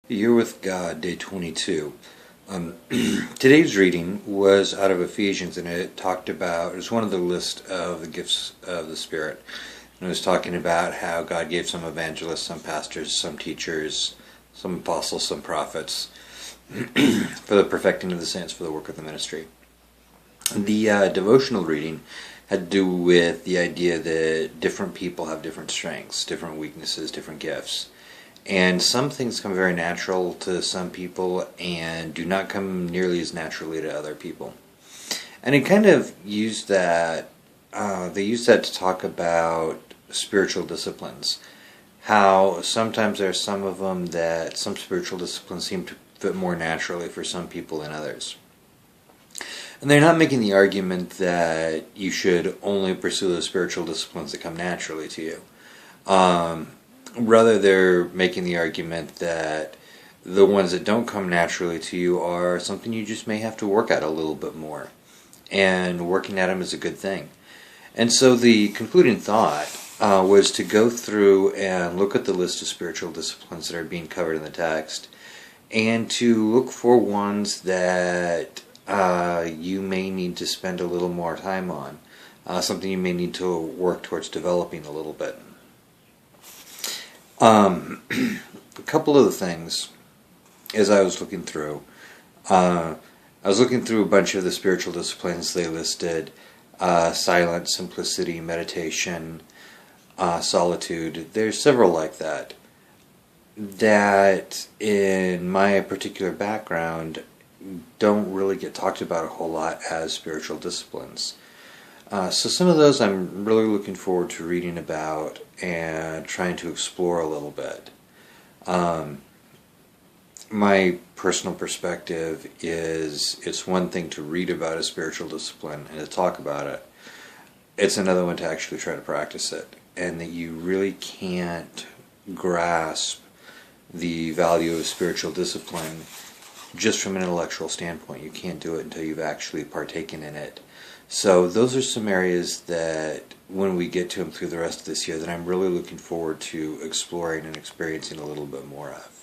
You're with God, day 22. Today's reading was out of Ephesians, and it was one of the list of the gifts of the Spirit. And it was talking about how God gave some evangelists, some pastors, some teachers, some apostles, some prophets, for the perfecting of the saints, for the work of the ministry. The devotional reading had to do with the idea that different people have different strengths, different weaknesses, different gifts. And some things come very natural to some people and do not come nearly as naturally to other people. And it kind of used that, they used that to talk about spiritual disciplines. How sometimes there are some of them that some spiritual disciplines seem to fit more naturally for some people than others. And they're not making the argument that you should only pursue those spiritual disciplines that come naturally to you. Rather, they're making the argument that the ones that don't come naturally to you are something you just may have to work at a little bit more. And working at them is a good thing. And so the concluding thought was to go through and look at the list of spiritual disciplines that are being covered in the text, and to look for ones that you may need to spend a little more time on. Something you may need to work towards developing a little bit. A couple of the things, as I was looking through, a bunch of the spiritual disciplines they listed: silence, simplicity, meditation, solitude. There's several like that in my particular background don't really get talked about a whole lot as spiritual disciplines. So some of those I'm really looking forward to reading about and trying to explore a little bit. My personal perspective is it's one thing to read about a spiritual discipline and to talk about it. It's another one to actually try to practice it, and that you really can't grasp the value of spiritual discipline just from an intellectual standpoint. You can't do it until you've actually partaken in it. So those are some areas that when we get to them through the rest of this year that I'm really looking forward to exploring and experiencing a little bit more of.